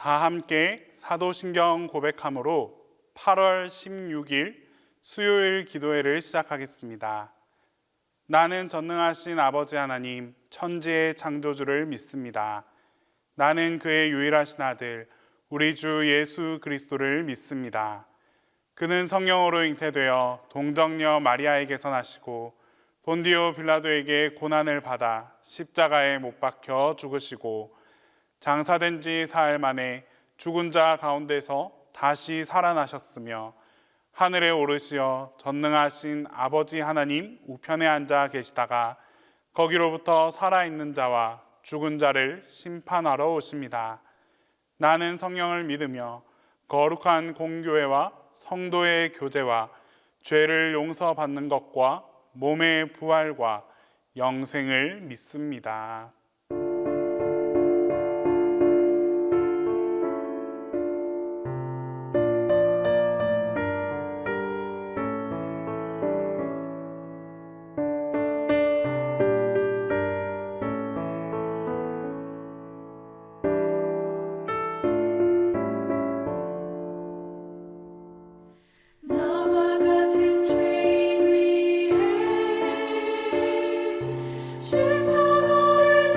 다 함께 사도신경 고백함으로 8월 16일 수요일 기도회를 시작하겠습니다. 나는 전능하신 아버지 하나님, 천지의 창조주를 믿습니다. 나는 그의 유일하신 아들, 우리 주 예수 그리스도를 믿습니다. 그는 성령으로 잉태되어 동정녀 마리아에게서 나시고 본디오 빌라도에게 고난을 받아 십자가에 못 박혀 죽으시고 장사된 지 사흘 만에 죽은 자 가운데서 다시 살아나셨으며 하늘에 오르시어 전능하신 아버지 하나님 우편에 앉아 계시다가 거기로부터 살아있는 자와 죽은 자를 심판하러 오십니다. 나는 성령을 믿으며 거룩한 공교회와 성도의 교제와 죄를 용서받는 것과 몸의 부활과 영생을 믿습니다. 나와 같은 죄인 위에 십자가를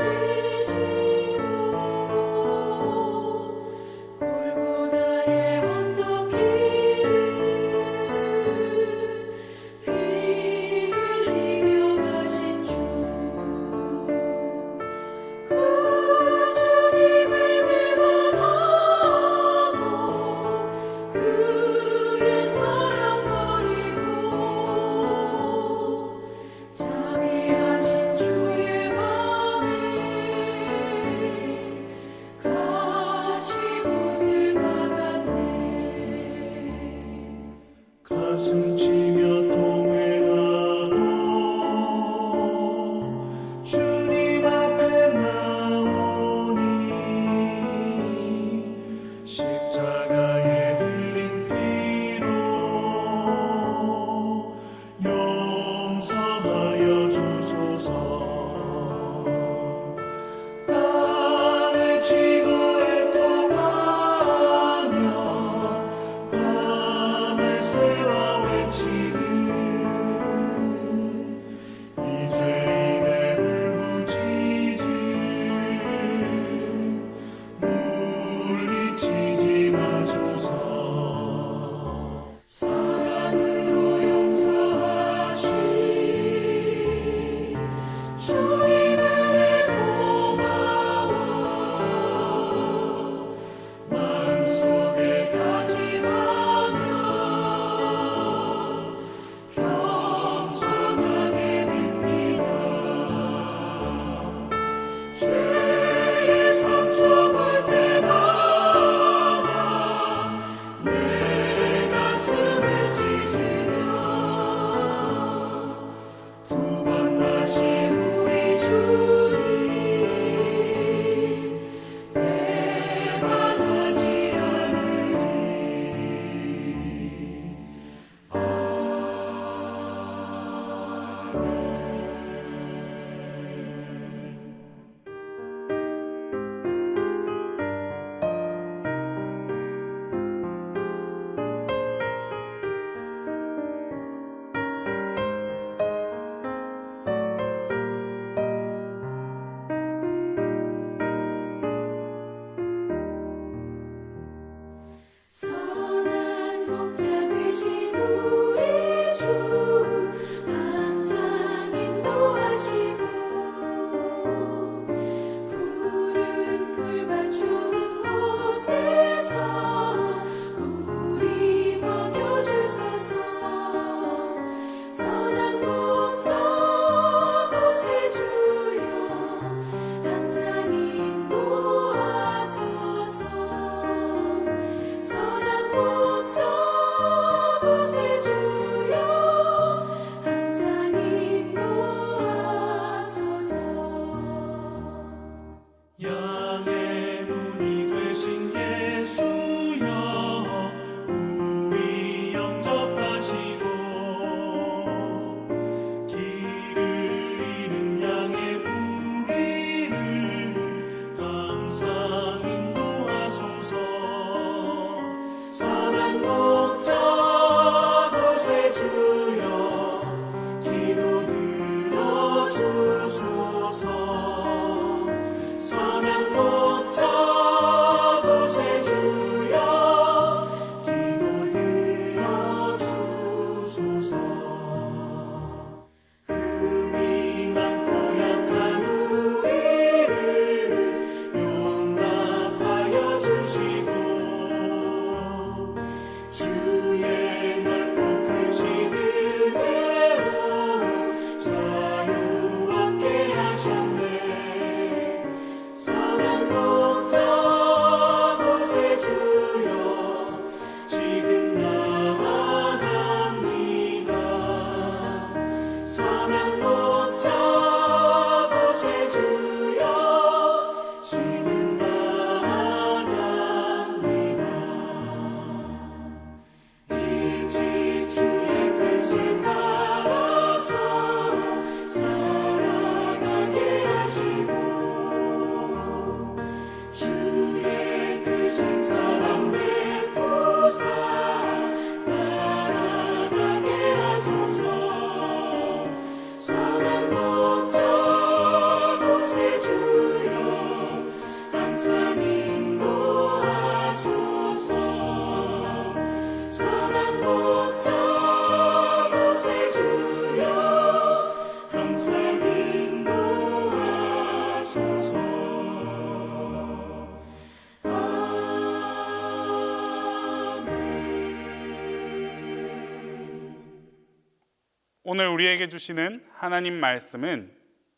오늘 우리에게 주시는 하나님 말씀은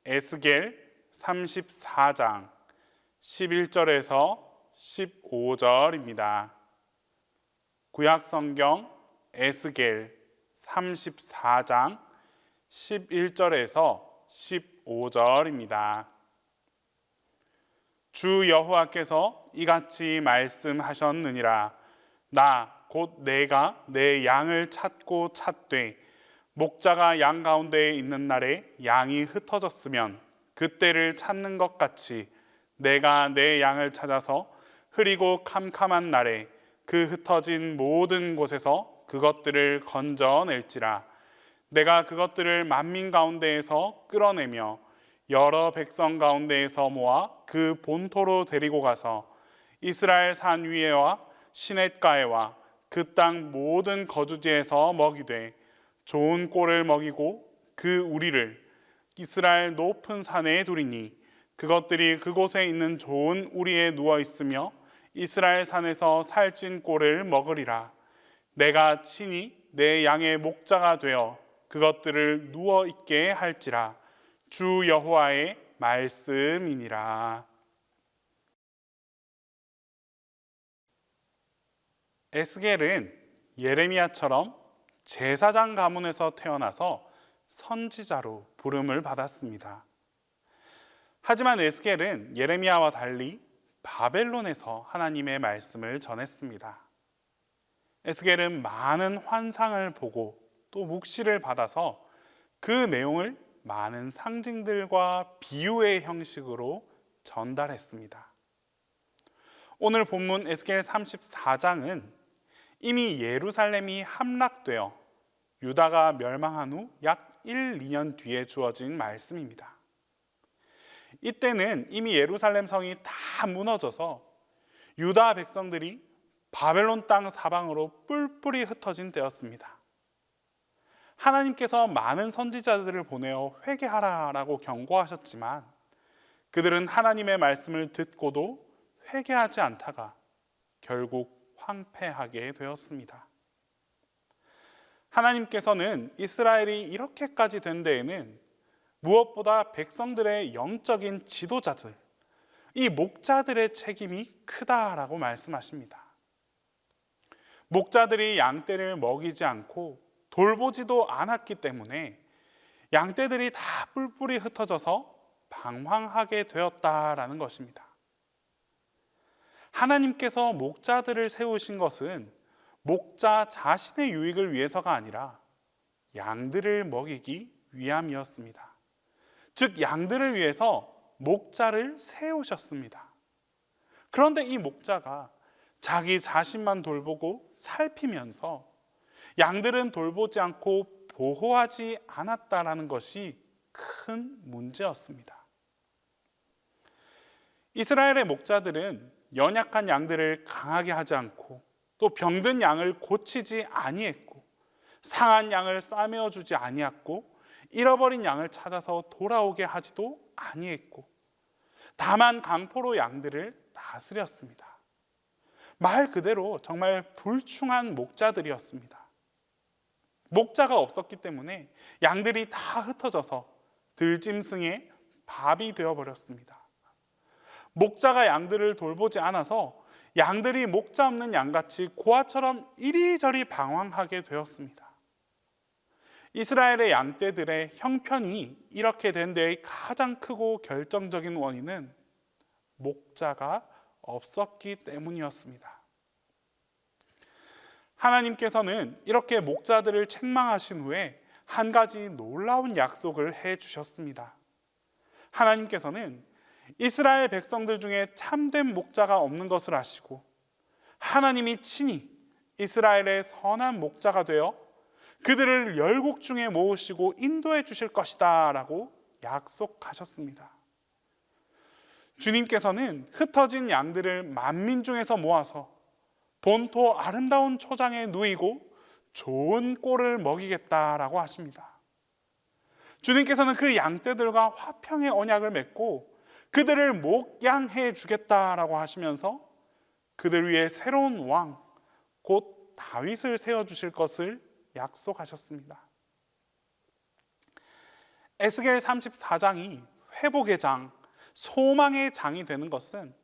에스겔 34장 11절에서 15절입니다. 구약 성경 에스겔 34장 11절에서 15절입니다. 주 여호와께서 이같이 말씀하셨느니라. 나 곧 내가 내 양을 찾고 찾되 목자가 양 가운데에 있는 날에 양이 흩어졌으면 그때를 찾는 것 같이 내가 내 양을 찾아서 흐리고 캄캄한 날에 그 흩어진 모든 곳에서 그것들을 건져낼지라. 내가 그것들을 만민 가운데에서 끌어내며 여러 백성 가운데에서 모아 그 본토로 데리고 가서 이스라엘 산 위에와 시냇가에와 그 땅 모든 거주지에서 먹이되 좋은 꼴을 먹이고 그 우리를 이스라엘 높은 산에 두리니 그것들이 그곳에 있는 좋은 우리에 누워 있으며 이스라엘 산에서 살찐 꼴을 먹으리라. 내가 친히 내 양의 목자가 되어 그것들을 누워 있게 할지라. 주 여호와의 말씀이니라. 에스겔은 예레미야처럼 제사장 가문에서 태어나서 선지자로 부름을 받았습니다. 하지만 에스겔은 예레미야와 달리 바벨론에서 하나님의 말씀을 전했습니다. 에스겔은 많은 환상을 보고 또 묵시를 받아서 그 내용을 많은 상징들과 비유의 형식으로 전달했습니다. 오늘 본문 에스겔 34장은 이미 예루살렘이 함락되어 유다가 멸망한 후 약 1, 2년 뒤에 주어진 말씀입니다. 이때는 이미 예루살렘 성이 다 무너져서 유다 백성들이 바벨론 땅 사방으로 뿔뿔이 흩어진 때였습니다. 하나님께서 많은 선지자들을 보내어 회개하라라고 경고하셨지만 그들은 하나님의 말씀을 듣고도 회개하지 않다가 결국 황폐하게 되었습니다. 하나님께서는 이스라엘이 이렇게까지 된 데에는 무엇보다 백성들의 영적인 지도자들, 이 목자들의 책임이 크다라고 말씀하십니다. 목자들이 양떼를 먹이지 않고 돌보지도 않았기 때문에 양떼들이 다 뿔뿔이 흩어져서 방황하게 되었다라는 것입니다. 하나님께서 목자들을 세우신 것은 목자 자신의 유익을 위해서가 아니라 양들을 먹이기 위함이었습니다. 즉 양들을 위해서 목자를 세우셨습니다. 그런데 이 목자가 자기 자신만 돌보고 살피면서 양들은 돌보지 않고 보호하지 않았다라는 것이 큰 문제였습니다. 이스라엘의 목자들은 연약한 양들을 강하게 하지 않고 또 병든 양을 고치지 아니했고 상한 양을 싸매어 주지 아니했고 잃어버린 양을 찾아서 돌아오게 하지도 아니했고 다만 강포로 양들을 다스렸습니다. 말 그대로 정말 불충한 목자들이었습니다. 목자가 없었기 때문에 양들이 다 흩어져서 들짐승의 밥이 되어버렸습니다. 목자가 양들을 돌보지 않아서 양들이 목자 없는 양같이 고아처럼 이리저리 방황하게 되었습니다. 이스라엘의 양떼들의 형편이 이렇게 된 데의 가장 크고 결정적인 원인은 목자가 없었기 때문이었습니다. 하나님께서는 이렇게 목자들을 책망하신 후에 한 가지 놀라운 약속을 해주셨습니다. 하나님께서는 이스라엘 백성들 중에 참된 목자가 없는 것을 아시고 하나님이 친히 이스라엘의 선한 목자가 되어 그들을 열국 중에 모으시고 인도해 주실 것이다 라고 약속하셨습니다. 주님께서는 흩어진 양들을 만민 중에서 모아서 본토 아름다운 초장에 누이고 좋은 꼴을 먹이겠다라고 하십니다. 주님께서는 그 양떼들과 화평의 언약을 맺고 그들을 목양해 주겠다라고 하시면서 그들 위해 새로운 왕, 곧 다윗을 세워주실 것을 약속하셨습니다. 에스겔 34장이 회복의 장, 소망의 장이 되는 것은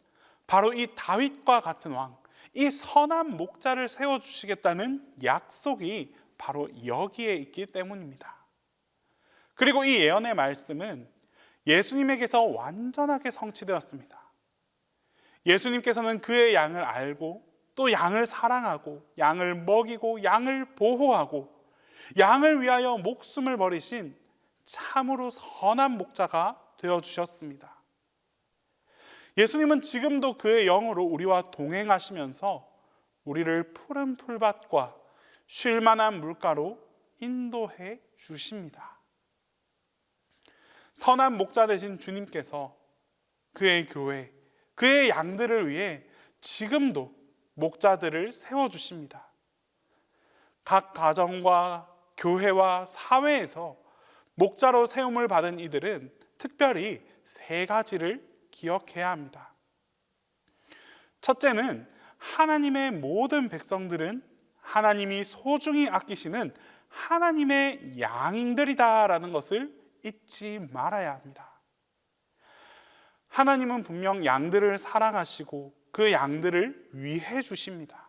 바로 이 다윗과 같은 왕, 이 선한 목자를 세워주시겠다는 약속이 바로 여기에 있기 때문입니다. 그리고 이 예언의 말씀은 예수님에게서 완전하게 성취되었습니다. 예수님께서는 그의 양을 알고 또 양을 사랑하고 양을 먹이고 양을 보호하고 양을 위하여 목숨을 버리신 참으로 선한 목자가 되어주셨습니다. 예수님은 지금도 그의 영으로 우리와 동행하시면서 우리를 푸른 풀밭과 쉴만한 물가로 인도해 주십니다. 선한 목자 되신 주님께서 그의 교회, 그의 양들을 위해 지금도 목자들을 세워주십니다. 각 가정과 교회와 사회에서 목자로 세움을 받은 이들은 특별히 세 가지를 기억해야 합니다. 첫째는 하나님의 모든 백성들은 하나님이 소중히 아끼시는 하나님의 양인들이다라는 것을 잊지 말아야 합니다. 하나님은 분명 양들을 사랑하시고 그 양들을 위해 주십니다.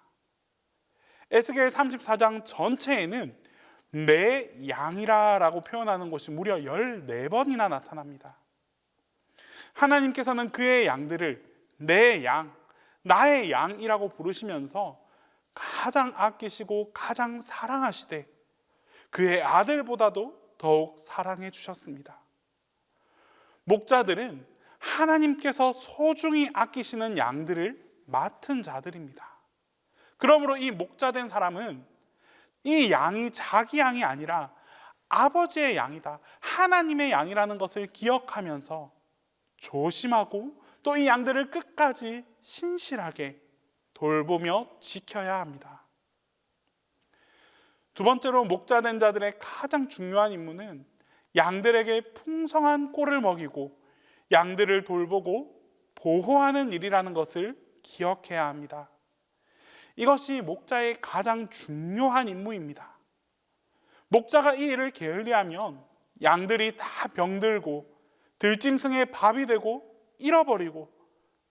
에스겔 34장 전체에는 내 양이라고 표현하는 것이 무려 14번이나 나타납니다. 하나님께서는 그의 양들을 내 양, 나의 양이라고 부르시면서 가장 아끼시고 가장 사랑하시되 그의 아들보다도 더욱 사랑해 주셨습니다. 목자들은 하나님께서 소중히 아끼시는 양들을 맡은 자들입니다. 그러므로 이 목자된 사람은 이 양이 자기 양이 아니라 아버지의 양이다, 하나님의 양이라는 것을 기억하면서 조심하고 또 이 양들을 끝까지 신실하게 돌보며 지켜야 합니다. 두 번째로 목자된 자들의 가장 중요한 임무는 양들에게 풍성한 꼴을 먹이고 양들을 돌보고 보호하는 일이라는 것을 기억해야 합니다. 이것이 목자의 가장 중요한 임무입니다. 목자가 이 일을 게을리하면 양들이 다 병들고 들짐승의 밥이 되고 잃어버리고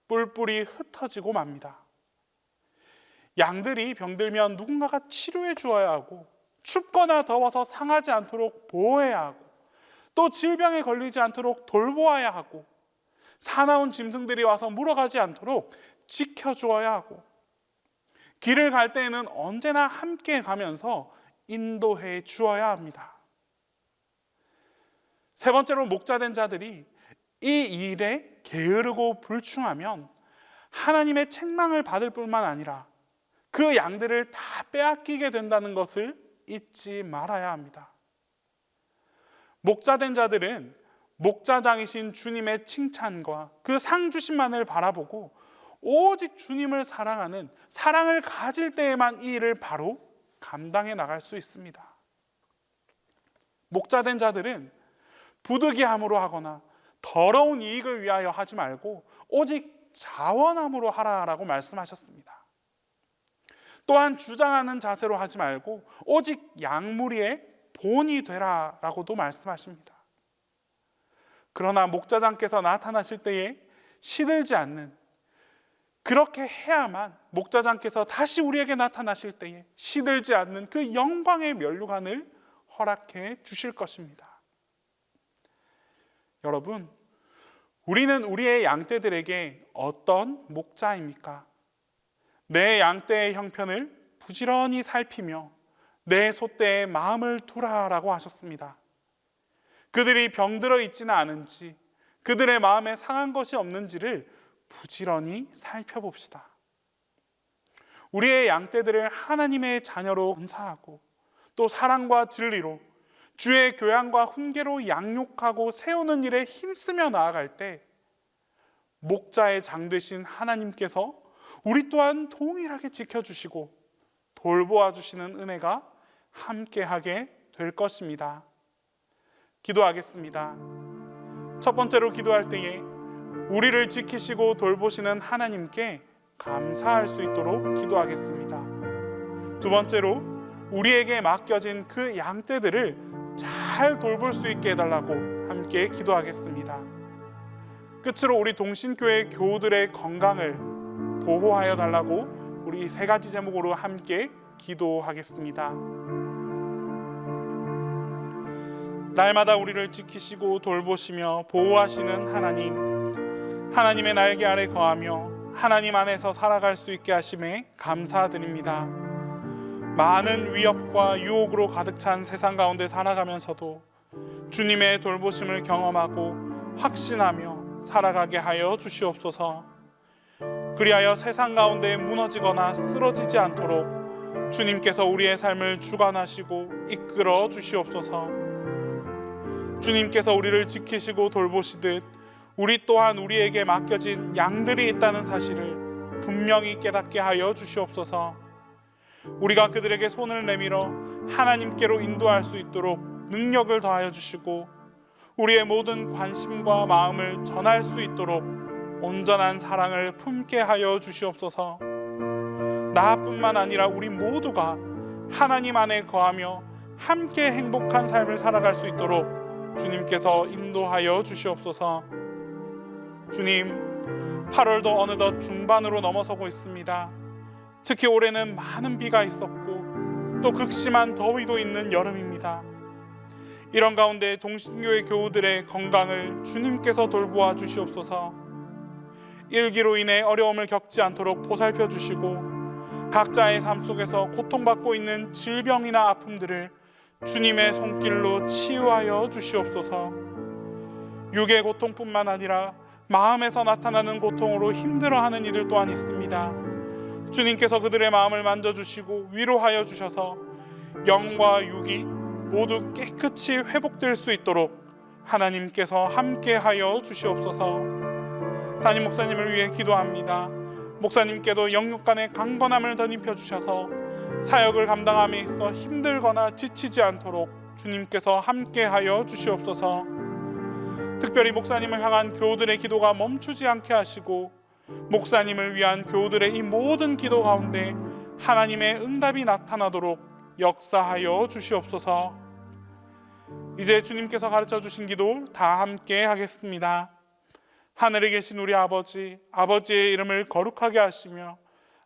뿔뿔이 흩어지고 맙니다. 양들이 병들면 누군가가 치료해 주어야 하고 춥거나 더워서 상하지 않도록 보호해야 하고 또 질병에 걸리지 않도록 돌보아야 하고 사나운 짐승들이 와서 물어가지 않도록 지켜주어야 하고 길을 갈 때에는 언제나 함께 가면서 인도해 주어야 합니다. 세 번째로 목자된 자들이 이 일에 게으르고 불충하면 하나님의 책망을 받을 뿐만 아니라 그 양들을 다 빼앗기게 된다는 것을 잊지 말아야 합니다. 목자된 자들은 목자장이신 주님의 칭찬과 그 상 주심만을 바라보고 오직 주님을 사랑하는 사랑을 가질 때에만 이 일을 바로 감당해 나갈 수 있습니다. 목자된 자들은 부득이함으로 하거나 더러운 이익을 위하여 하지 말고 오직 자원함으로 하라라고 말씀하셨습니다. 또한 주장하는 자세로 하지 말고 오직 양무리의 본이 되라라고도 말씀하십니다. 그러나 목자장께서 나타나실 때에 시들지 않는, 그렇게 해야만 목자장께서 다시 우리에게 나타나실 때에 시들지 않는 그 영광의 면류관을 허락해 주실 것입니다. 여러분, 우리는 우리의 양떼들에게 어떤 목자입니까? 내 양떼의 형편을 부지런히 살피며 내 소떼에 마음을 두라라고 하셨습니다. 그들이 병들어 있지는 않은지, 그들의 마음에 상한 것이 없는지를 부지런히 살펴봅시다. 우리의 양떼들을 하나님의 자녀로 은사하고 또 사랑과 진리로 주의 교양과 훈계로 양육하고 세우는 일에 힘쓰며 나아갈 때 목자의 장 되신 하나님께서 우리 또한 동일하게 지켜주시고 돌보아 주시는 은혜가 함께하게 될 것입니다. 기도하겠습니다. 첫 번째로 기도할 때에 우리를 지키시고 돌보시는 하나님께 감사할 수 있도록 기도하겠습니다. 두 번째로 우리에게 맡겨진 그 양떼들을 잘 돌볼 수 있게 해달라고 함께 기도하겠습니다. 끝으로 우리 동신교회 교우들의 건강을 보호하여 달라고 우리 세 가지 제목으로 함께 기도하겠습니다. 날마다 우리를 지키시고 돌보시며 보호하시는 하나님, 하나님의 날개 아래 거하며 하나님 안에서 살아갈 수 있게 하심에 감사드립니다. 많은 위협과 유혹으로 가득 찬 세상 가운데 살아가면서도 주님의 돌보심을 경험하고 확신하며 살아가게 하여 주시옵소서. 그리하여 세상 가운데 무너지거나 쓰러지지 않도록 주님께서 우리의 삶을 주관하시고 이끌어 주시옵소서. 주님께서 우리를 지키시고 돌보시듯 우리 또한 우리에게 맡겨진 양들이 있다는 사실을 분명히 깨닫게 하여 주시옵소서. 우리가 그들에게 손을 내밀어 하나님께로 인도할 수 있도록 능력을 더하여 주시고 우리의 모든 관심과 마음을 전할 수 있도록 온전한 사랑을 품게 하여 주시옵소서. 나뿐만 아니라 우리 모두가 하나님 안에 거하며 함께 행복한 삶을 살아갈 수 있도록 주님께서 인도하여 주시옵소서. 주님, 8월도 어느덧 중반으로 넘어서고 있습니다. 특히 올해는 많은 비가 있었고 또 극심한 더위도 있는 여름입니다. 이런 가운데 동신교회 교우들의 건강을 주님께서 돌보아 주시옵소서. 일기로 인해 어려움을 겪지 않도록 보살펴 주시고 각자의 삶 속에서 고통받고 있는 질병이나 아픔들을 주님의 손길로 치유하여 주시옵소서. 육의 고통뿐만 아니라 마음에서 나타나는 고통으로 힘들어하는 이들 또한 있습니다. 주님께서 그들의 마음을 만져주시고 위로하여 주셔서 영과 육이 모두 깨끗이 회복될 수 있도록 하나님께서 함께하여 주시옵소서. 담임 목사님을 위해 기도합니다. 목사님께도 영육 간의 강건함을 더 입혀주셔서 사역을 감당함에 있어 힘들거나 지치지 않도록 주님께서 함께하여 주시옵소서. 특별히 목사님을 향한 교우들의 기도가 멈추지 않게 하시고 목사님을 위한 교우들의 이 모든 기도 가운데 하나님의 응답이 나타나도록 역사하여 주시옵소서. 이제 주님께서 가르쳐 주신 기도 다 함께 하겠습니다. 하늘에 계신 우리 아버지, 아버지의 이름을 거룩하게 하시며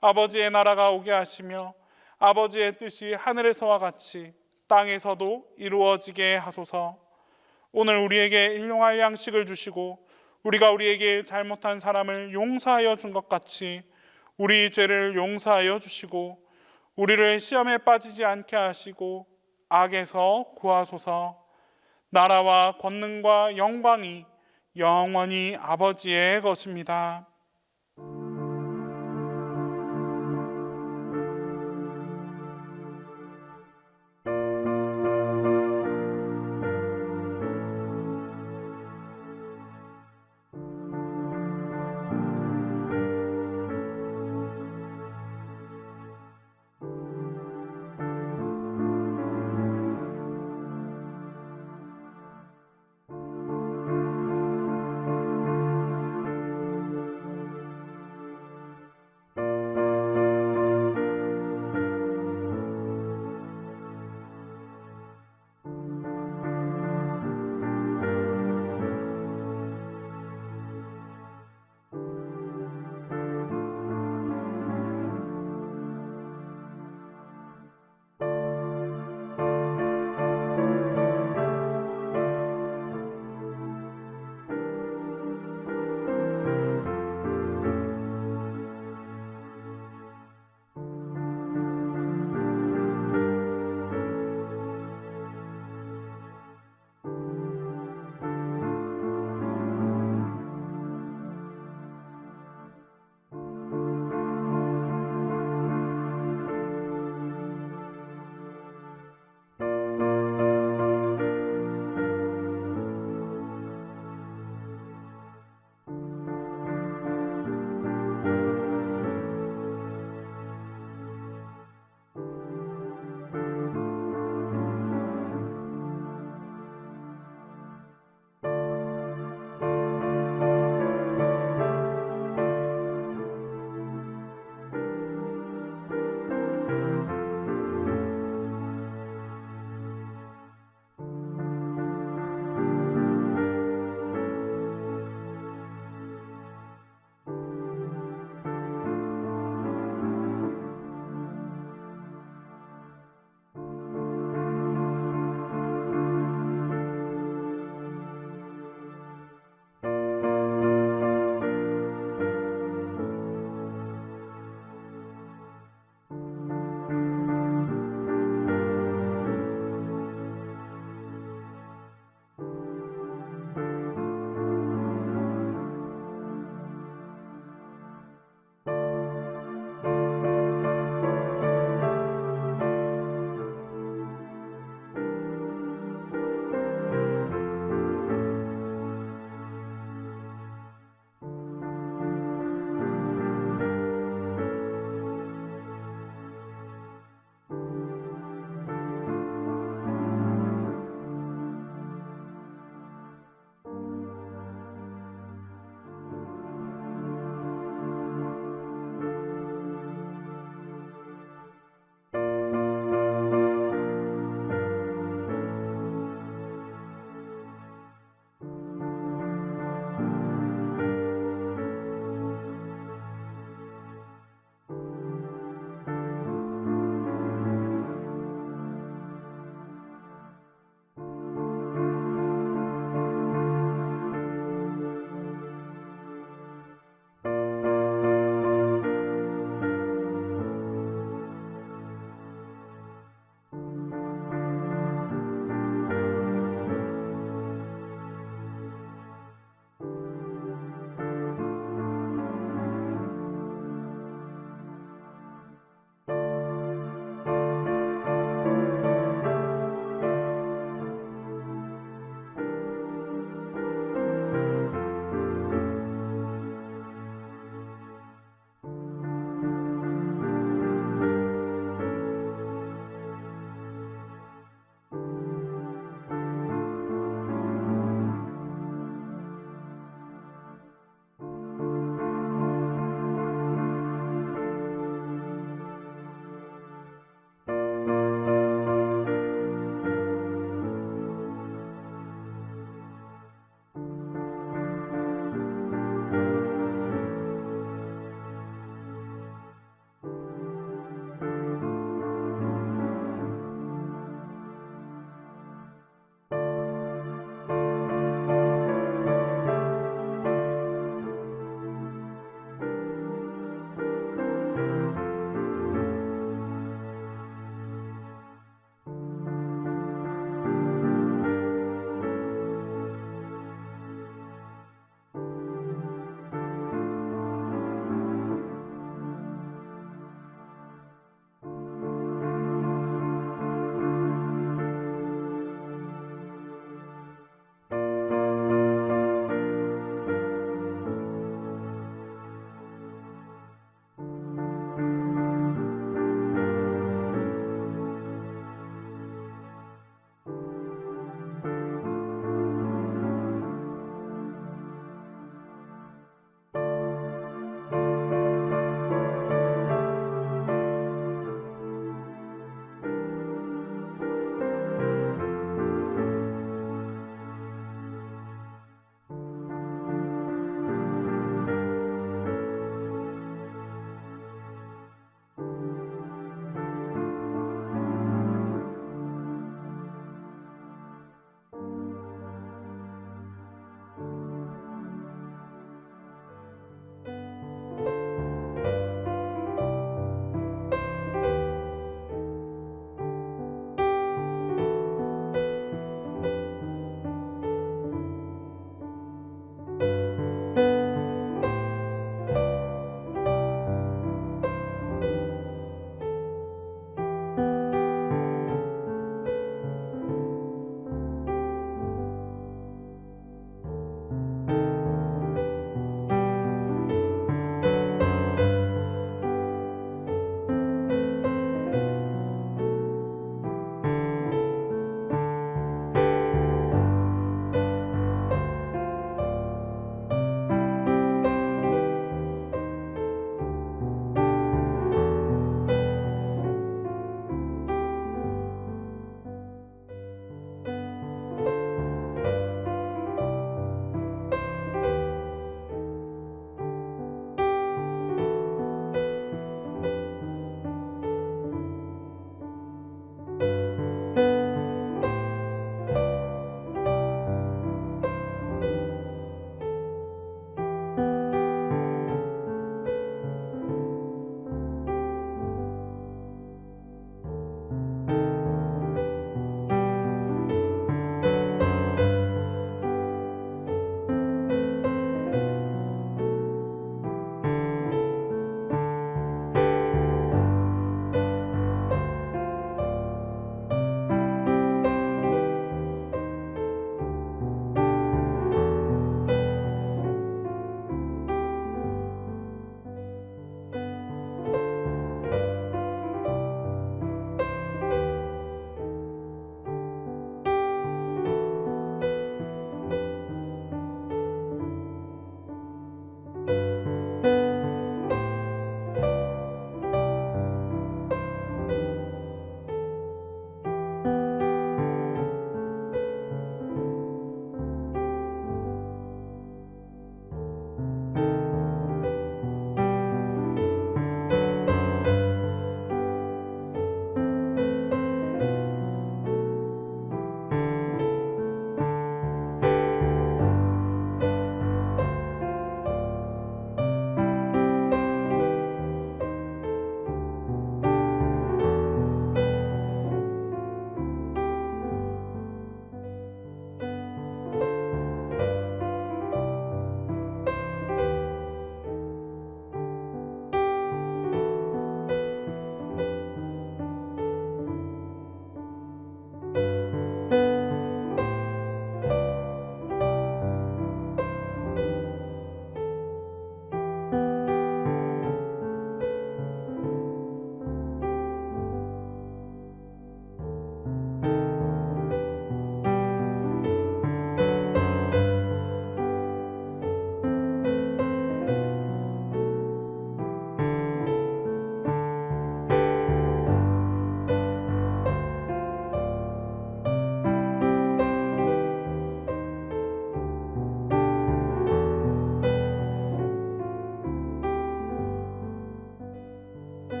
아버지의 나라가 오게 하시며 아버지의 뜻이 하늘에서와 같이 땅에서도 이루어지게 하소서. 오늘 우리에게 일용할 양식을 주시고 우리가 우리에게 잘못한 사람을 용서하여 준 것 같이 우리 죄를 용서하여 주시고 우리를 시험에 빠지지 않게 하시고 악에서 구하소서. 나라와 권능과 영광이 영원히 아버지의 것입니다.